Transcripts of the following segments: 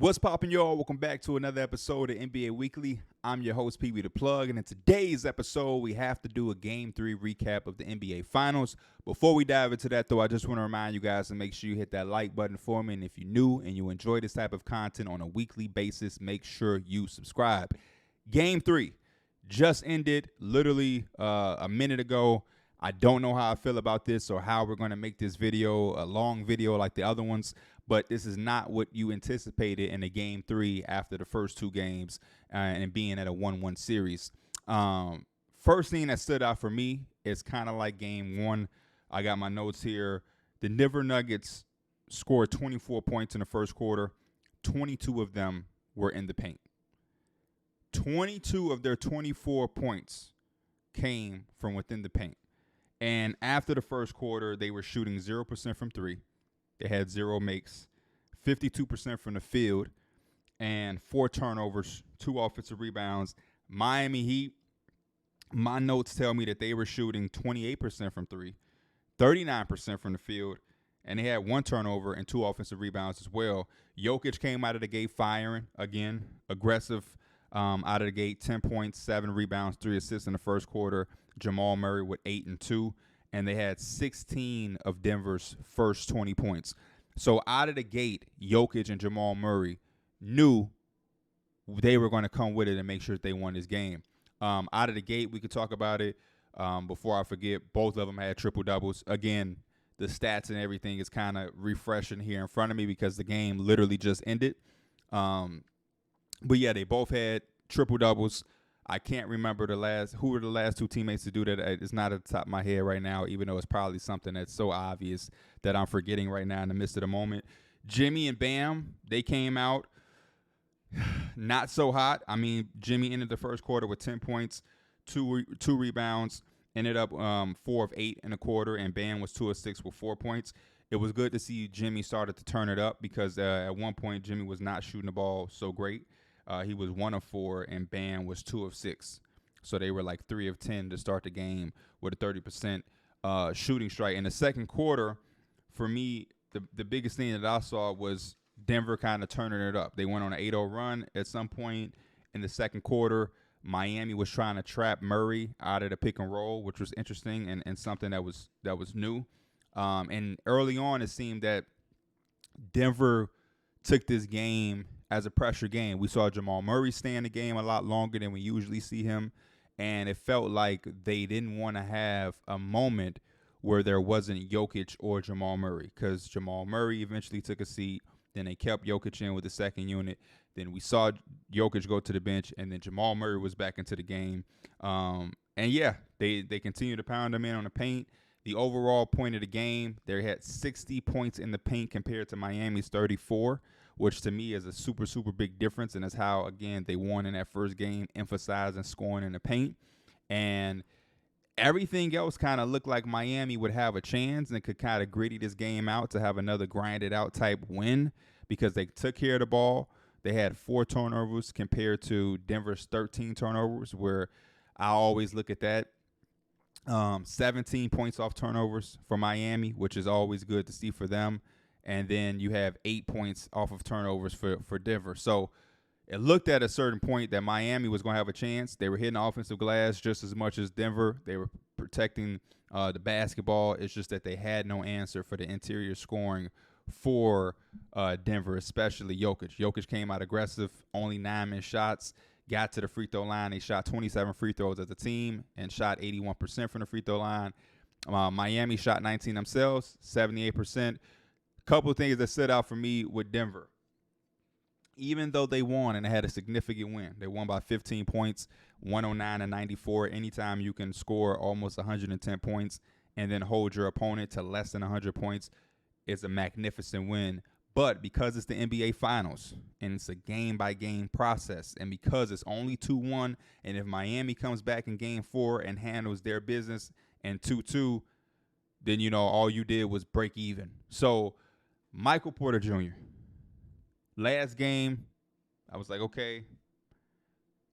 What's poppin', y'all? Welcome back to another episode of NBA Weekly. I'm your host, Pee Wee the Plug, and in today's episode, we have to do a Game 3 recap of the NBA Finals. Before we dive into that, though, I just want to remind you guys to make sure you hit that like button for me, and if you're new and you enjoy this type of content on a weekly basis, make sure you subscribe. Game 3 just ended literally a minute ago. I don't know how I feel about this or how we're going to make this video a long video like the other ones, but this is not what you anticipated in a Game 3 after the first two games and being at a 1-1 series. First thing that stood out for me is kind of like Game 1. I got my notes here. The Denver Nuggets scored 24 points in the first quarter. 22 of them were in the paint. 22 of their 24 points came from within the paint. And after the first quarter, they were shooting 0% from three. They had 0 makes, 52% from the field, and 4 turnovers, 2 offensive rebounds. Miami Heat, my notes tell me that they were shooting 28% from three, 39% from the field, and they had 1 turnover and 2 offensive rebounds as well. Jokic came out of the gate firing, again, aggressive out of the gate, 10 points, 7 rebounds, 3 assists in the first quarter. Jamal Murray with 8 and 2, and they had 16 of Denver's first 20 points. So out of the gate, Jokic and Jamal Murray knew they were going to come with it and make sure that they won this game. Out of the gate, we could talk about it. Before I forget, both of them had triple-doubles. Again, the stats and everything is kind of refreshing here in front of me because the game literally just ended. But, yeah, they both had triple-doubles. I can't remember who were the last 2 teammates to do that. It's not at the top of my head right now, even though it's probably something that's so obvious that I'm forgetting right now in the midst of the moment. Jimmy and Bam, they came out not so hot. I mean, Jimmy ended the first quarter with 10 points, 2 rebounds, ended up 4 of 8 in a quarter, and Bam was 2 of 6 with 4 points. It was good to see Jimmy started to turn it up because at one point Jimmy was not shooting the ball so great. He was 1 of 4, and Bam was 2 of 6. So they were like 3 of 10 to start the game with a 30% shooting strike. In the second quarter, for me, the biggest thing that I saw was Denver kind of turning it up. They went on an 8-0 run at some point in the second quarter. Miami was trying to trap Murray out of the pick and roll, which was interesting and something that was new. And early on, it seemed that Denver took this game as a pressure game. We saw Jamal Murray stay in the game a lot longer than we usually see him, and it felt like they didn't want to have a moment where there wasn't Jokic or Jamal Murray because Jamal Murray eventually took a seat. Then they kept Jokic in with the second unit. Then we saw Jokic go to the bench, and then Jamal Murray was back into the game. And, yeah, they continued to pound them in on the paint. The overall point of the game, they had 60 points in the paint compared to Miami's 34, which to me is a super, super big difference. And that's how, again, they won in that first game, emphasizing scoring in the paint. And everything else kind of looked like Miami would have a chance and could kind of gritty this game out to have another grinded out type win because they took care of the ball. They had 4 turnovers compared to Denver's 13 turnovers, where I always look at that. 17 points off turnovers for Miami, which is always good to see for them. And then you have 8 points off of turnovers for Denver. So it looked at a certain point that Miami was going to have a chance. They were hitting the offensive glass just as much as Denver. They were protecting the basketball. It's just that they had no answer for the interior scoring for Denver, especially Jokic. Jokic came out aggressive, only 9 missed shots, got to the free throw line. They shot 27 free throws as a team and shot 81% from the free throw line. Miami shot 19 themselves, 78%. Couple of things that stood out for me with Denver. Even though they won and they had a significant win, they won by 15 points, 109-94. Anytime you can score almost 110 points and then hold your opponent to less than 100 points is a magnificent win. But because it's the NBA Finals and it's a game-by-game process, and because it's only 2-1, and if Miami comes back in Game 4 and handles their business and 2-2, then, you know, all you did was break even. So Michael Porter Jr., last game, I was like, okay,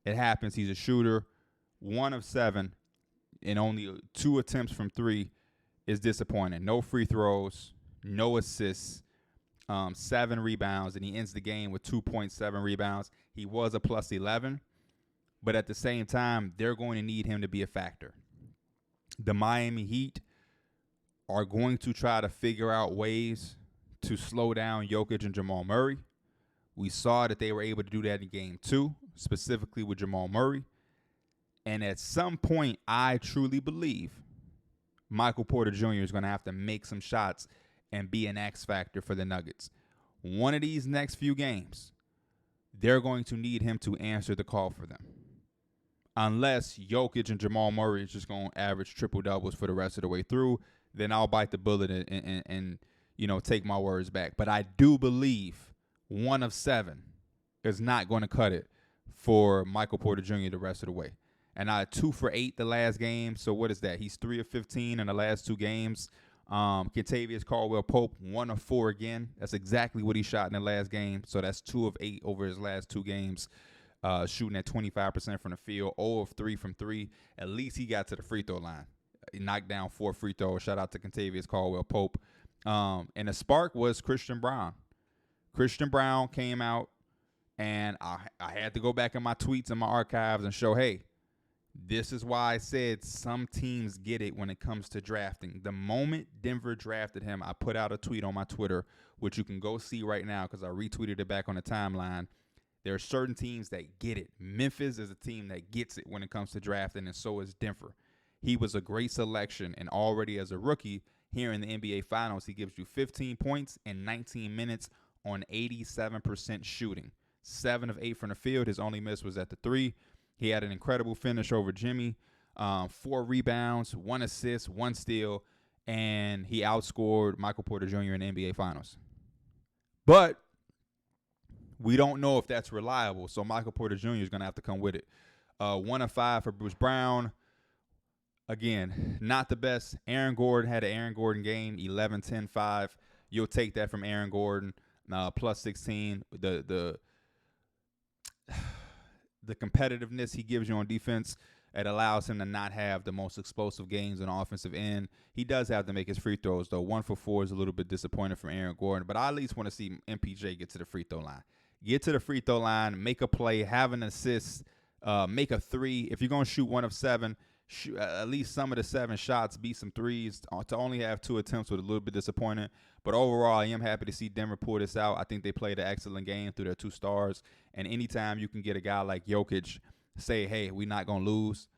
it happens. He's a shooter. 1 of 7 and only 2 attempts from 3 is disappointing. No free throws, no assists. 7 rebounds, and he ends the game with 2.7 rebounds. He was a plus 11, but at the same time, they're going to need him to be a factor. The Miami Heat are going to try to figure out ways to slow down Jokic and Jamal Murray. We saw that they were able to do that in game 2, specifically with Jamal Murray. And at some point, I truly believe Michael Porter Jr. is going to have to make some shots and be an X factor for the Nuggets. One of these next few games, they're going to need him to answer the call for them. Unless Jokic and Jamal Murray is just going to average triple doubles for the rest of the way through, then I'll bite the bullet and take my words back. But I do believe 1 of 7 is not going to cut it for Michael Porter Jr. the rest of the way. And 2 for 8 the last game. So what is that? He's 3 of 15 in the last 2 games. Kentavious Caldwell-Pope 1 of 4 again. That's exactly what he shot in the last game. So that's 2 of 8 over his last 2 games. Shooting at 25% from the field, 0 of 3 from 3. At least he got to the free throw line. He knocked down 4 free throws. Shout out to Kentavious Caldwell-Pope. And the spark was Christian Braun. Christian Braun came out, and I had to go back in my tweets and my archives and show, hey, this is why I said some teams get it when it comes to drafting. The moment Denver drafted him, I put out a tweet on my Twitter, which you can go see right now because I retweeted it back on the timeline. There are certain teams that get it. Memphis is a team that gets it when it comes to drafting, and so is Denver. He was a great selection, and already as a rookie here in the NBA Finals, he gives you 15 points in 19 minutes on 87% shooting. 7 of 8 from the field. His only miss was at the 3. He had an incredible finish over Jimmy. 4 rebounds, 1 assist, 1 steal, and he outscored Michael Porter Jr. in the NBA Finals. But we don't know if that's reliable, so Michael Porter Jr. is going to have to come with it. 1 of 5 for Bruce Brown. Again, not the best. Aaron Gordon had an Aaron Gordon game, 11, 10, 5. You'll take that from Aaron Gordon, plus 16. The competitiveness he gives you on defense, it allows him to not have the most explosive games on the offensive end. He does have to make his free throws, though. 1 for 4 is a little bit disappointing from Aaron Gordon, but I at least want to see MPJ get to the free throw line. Get to the free throw line, make a play, have an assist, make a 3. If you're going to shoot 1 of 7, shoot at least some of the 7 shots, beat some threes. To only have 2 attempts was a little bit disappointing. But overall, I am happy to see Denver pull this out. I think they played an excellent game through their 2 stars. And anytime you can get a guy like Jokic say, hey, we're not going to lose.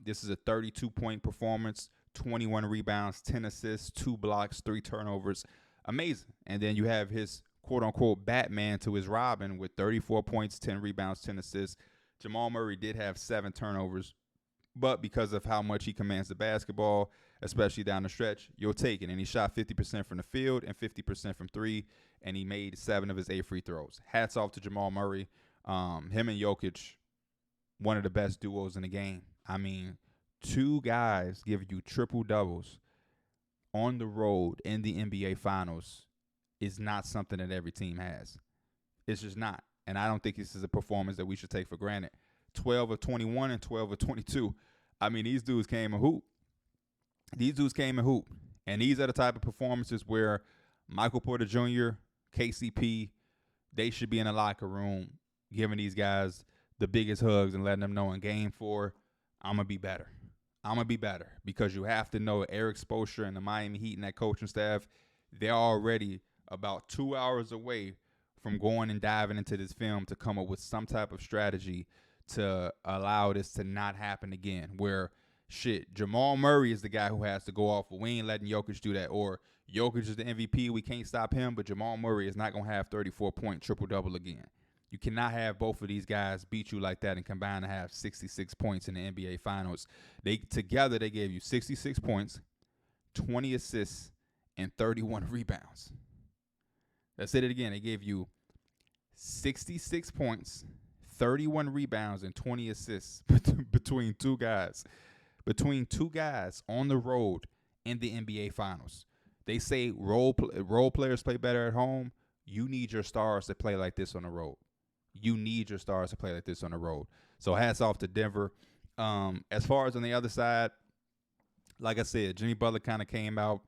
This is a 32-point performance, 21 rebounds, 10 assists, 2 blocks, 3 turnovers. Amazing. And then you have his quote-unquote Batman to his Robin with 34 points, 10 rebounds, 10 assists. Jamal Murray did have 7 turnovers. But because of how much he commands the basketball, especially down the stretch, you'll take it. And he shot 50% from the field and 50% from 3, and he made 7 of his 8 free throws. Hats off to Jamal Murray. Him and Jokic, one of the best duos in the game. I mean, 2 guys give you triple-doubles on the road in the NBA Finals is not something that every team has. It's just not. And I don't think this is a performance that we should take for granted. 12 of 21 and 12 of 22. I mean, these dudes came and hoop. And these are the type of performances where Michael Porter Jr., KCP, they should be in the locker room giving these guys the biggest hugs and letting them know in game 4, I'm going to be better. I'm going to be better because you have to know Eric Spoelstra and the Miami Heat and that coaching staff, they're already about 2 hours away from going and diving into this film to come up with some type of strategy to allow this to not happen again, where Jamal Murray is the guy who has to go off, but we ain't letting Jokic do that, or Jokic is the MVP, we can't stop him, but Jamal Murray is not going to have 34-point triple-double again. You cannot have both of these guys beat you like that and combine to have 66 points in the NBA Finals. Together, they gave you 66 points, 20 assists, and 31 rebounds. Let's say it again. They gave you 66 points, 31 rebounds, and 20 assists between 2 guys. Between 2 guys on the road in the NBA Finals. They say role players play better at home. You need your stars to play like this on the road. So hats off to Denver. As far as on the other side, like I said, Jimmy Butler kind of came out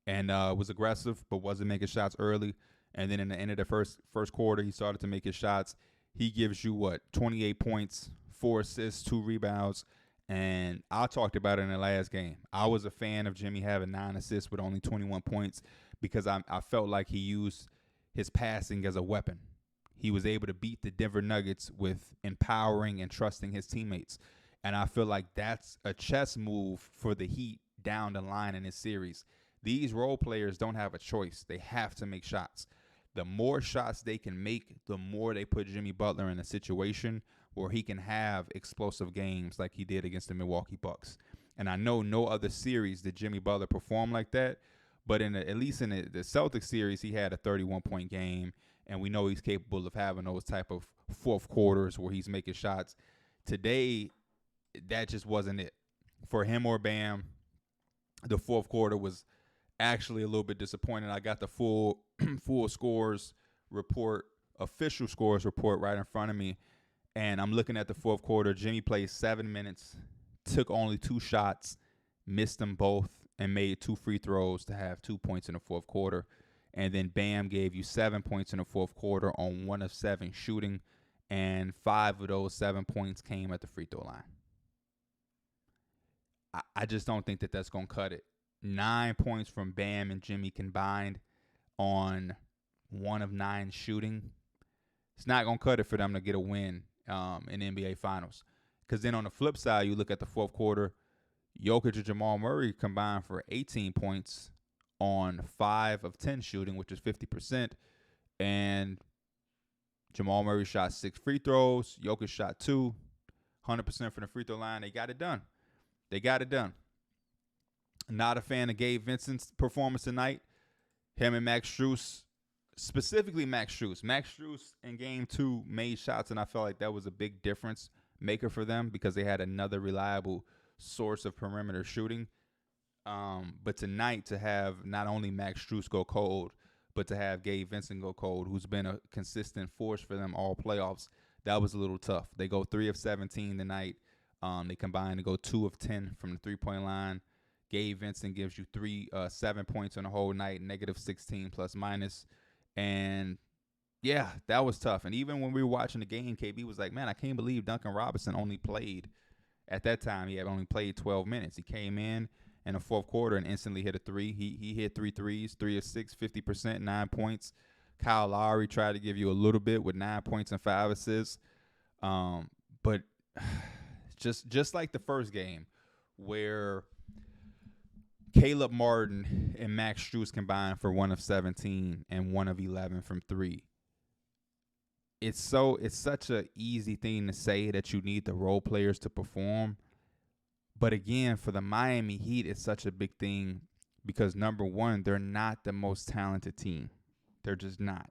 and was aggressive but wasn't making shots early. And then in the end of the first quarter, he started to make his shots. He gives you 28 points, 4 assists, 2 rebounds. And I talked about it in the last game. I was a fan of Jimmy having 9 assists with only 21 points because I felt like he used his passing as a weapon. He was able to beat the Denver Nuggets with empowering and trusting his teammates. And I feel like that's a chess move for the Heat down the line in this series. These role players don't have a choice. They have to make shots. The more shots they can make, the more they put Jimmy Butler in a situation where he can have explosive games like he did against the Milwaukee Bucks. And I know no other series did Jimmy Butler perform like that, but at least in the Celtics series, he had a 31-point game, and we know he's capable of having those type of fourth quarters where he's making shots. Today, that just wasn't it. For him or Bam, the fourth quarter was actually a little bit disappointing. I got the full scores report, official scores report right in front of me, and I'm looking at the fourth quarter. Jimmy played 7 minutes, took only 2 shots, missed them both, and made 2 free throws to have 2 points in the fourth quarter. And then Bam gave you 7 points in the fourth quarter on 1 of 7 shooting, and 5 of those 7 points came at the free throw line. I just don't think that that's going to cut it. 9 points from Bam and Jimmy combined on 1 of 9 shooting. It's not going to cut it for them to get a win in the NBA Finals. Because then on the flip side, you look at the fourth quarter, Jokic and Jamal Murray combined for 18 points on 5 of 10 shooting, which is 50%. And Jamal Murray shot 6 free throws. Jokic shot 2, 100% from the free throw line. They got it done. Not a fan of Gabe Vincent's performance tonight. Him and Max Strus, specifically Max Strus. Max Strus in game 2 made shots, and I felt like that was a big difference maker for them because they had another reliable source of perimeter shooting. But tonight, to have not only Max Strus go cold, but to have Gabe Vincent go cold, who's been a consistent force for them all playoffs, that was a little tough. They go 3 of 17 tonight. They combine to go 2 of 10 from the three-point line. Gabe Vincent gives you 7 points on the whole night, -16 plus minus. And, yeah, that was tough. And even when we were watching the game, KB was like, man, I can't believe Duncan Robinson only played. At that time, he had only played 12 minutes. He came in the fourth quarter and instantly hit a 3. He hit 3 threes, 3 of 6, 50%, 9 points. Kyle Lowry tried to give you a little bit with 9 points and 5 assists. But just like the first game where Caleb Martin and Max Strus combined for 1 of 17 and 1 of 11 from 3. It's such an easy thing to say that you need the role players to perform. But again, for the Miami Heat, it's such a big thing because, number one, they're not the most talented team. They're just not.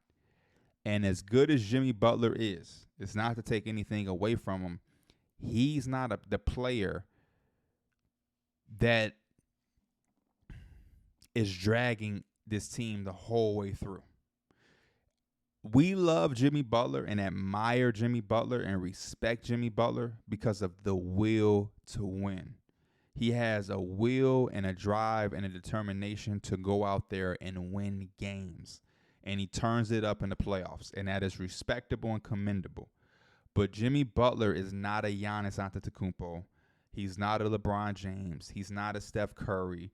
And as good as Jimmy Butler is, it's not to take anything away from him. He's not the player that is dragging this team the whole way through. We love Jimmy Butler and admire Jimmy Butler and respect Jimmy Butler because of the will to win. He has a will and a drive and a determination to go out there and win games. And he turns it up in the playoffs. And that is respectable and commendable. But Jimmy Butler is not a Giannis Antetokounmpo. He's not a LeBron James. He's not a Steph Curry.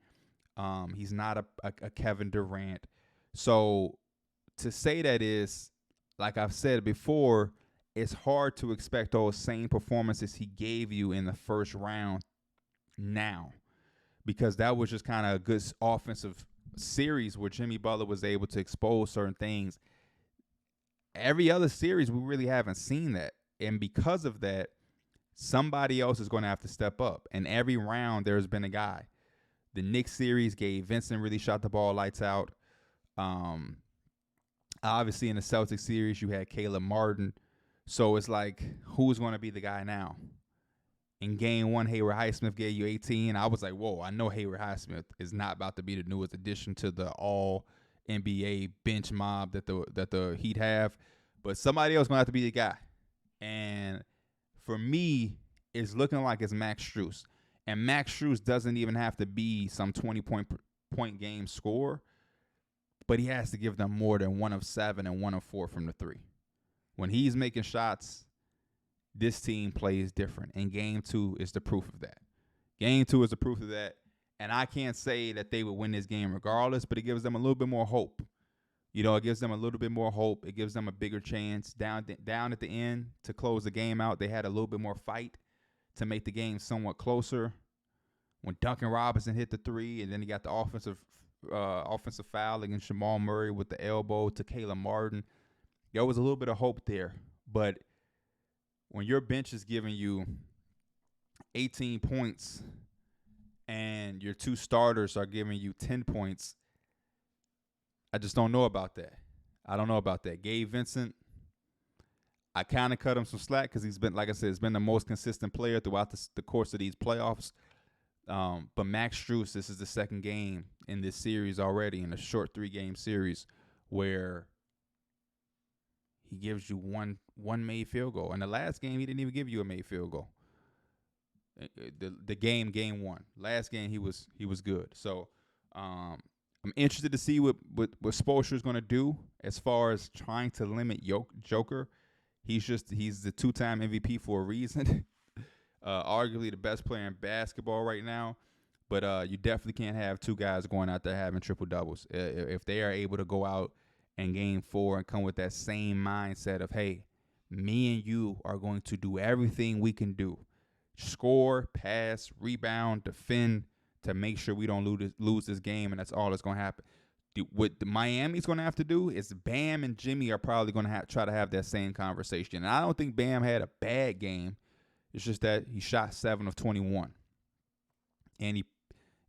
He's not a Kevin Durant. So to say that is, like I've said before, it's hard to expect those same performances he gave you in the first round now, because that was just kind of a good offensive series where Jimmy Butler was able to expose certain things. Every other series, we really haven't seen that. And because of that, somebody else is going to have to step up. And every round, there's been a guy. The Knicks series, Gabe Vincent really shot the ball lights out. Obviously, in the Celtics series, you had Caleb Martin. So it's like, who's going to be the guy now? In game 1, Hayward Highsmith gave you 18. I was like, whoa, I know Hayward Highsmith is not about to be the newest addition to the all-NBA bench mob that the Heat have. But somebody else going to have to be the guy. And for me, it's looking like it's Max Strus. And Max Strus doesn't even have to be some 20-point game scorer. but he has to give them more than 1 of 7 and 1 of 4 from the 3. When he's making shots, this team plays different, and Game 2 is the proof of that. Game 2 is the proof of that, and I can't say that they would win this game regardless, but it gives them a little bit more hope. You know, it gives them a little bit more hope. It gives them a bigger chance down at the end to close the game out. They had a little bit more fight to make the game somewhat closer. When Duncan Robinson hit the 3, and then he got the offensive foul against Jamal Murray with the elbow to Caleb Martin, there was a little bit of hope there. But when your bench is giving you 18 points and your 2 starters are giving you 10 points, I just don't know about that. I don't know about that. Gabe Vincent, I kind of cut him some slack because he's been, like I said, he's been the most consistent player throughout the course of these playoffs. But Max Strus, this is the second game in this series already, in a short 3-game series, where he gives you one made field goal. In the last game, he didn't even give you a made field goal. The game 1. Last game, he was good. So I'm interested to see what Spoelstra is going to do as far as trying to limit Joker. He's the 2-time MVP for a reason. Arguably the best player in basketball right now. But you definitely can't have 2 guys going out there having triple doubles. If they are able to go out in game 4 and come with that same mindset of, hey, me and you are going to do everything we can do. Score, pass, rebound, defend, to make sure we don't lose this game, and that's all that's going to happen. What Miami's going to have to do is Bam and Jimmy are probably going to try to have that same conversation. And I don't think Bam had a bad game. It's just that he shot 7 of 21. And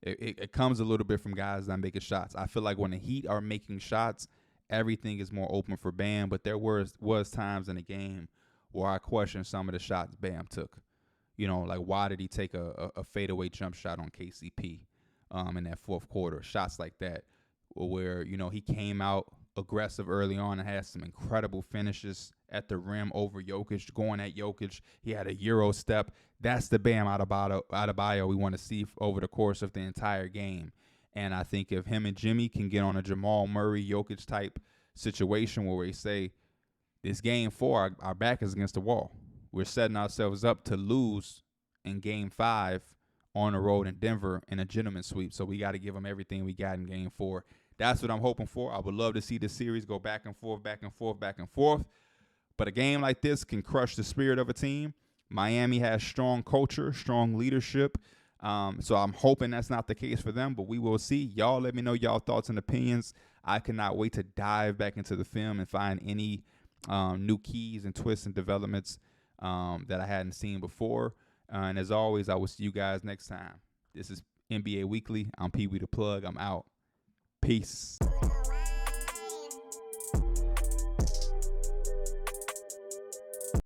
it comes a little bit from guys not making shots. I feel like when the Heat are making shots, everything is more open for Bam. But there was times in the game where I questioned some of the shots Bam took. You know, like, why did he take a fadeaway jump shot on KCP in that fourth quarter? Shots like that where, you know, he came out aggressive early on and had some incredible finishes at the rim over Jokic, going at Jokic. He had a Euro step. That's the Bam Adebayo we want to see over the course of the entire game. And I think if him and Jimmy can get on a Jamal Murray, Jokic type situation where we say, this game 4, our back is against the wall. We're setting ourselves up to lose in game 5 on the road in Denver in a gentleman's sweep. So we got to give them everything we got in game 4. That's what I'm hoping for. I would love to see the series go back and forth, back and forth, back and forth. But a game like this can crush the spirit of a team. Miami has strong culture, strong leadership. So I'm hoping that's not the case for them, but we will see. Y'all let me know y'all thoughts and opinions. I cannot wait to dive back into the film and find any new keys and twists and developments that I hadn't seen before. And as always, I will see you guys next time. This is NBA Weekly. I'm Pee Wee the Plug. I'm out. Peace.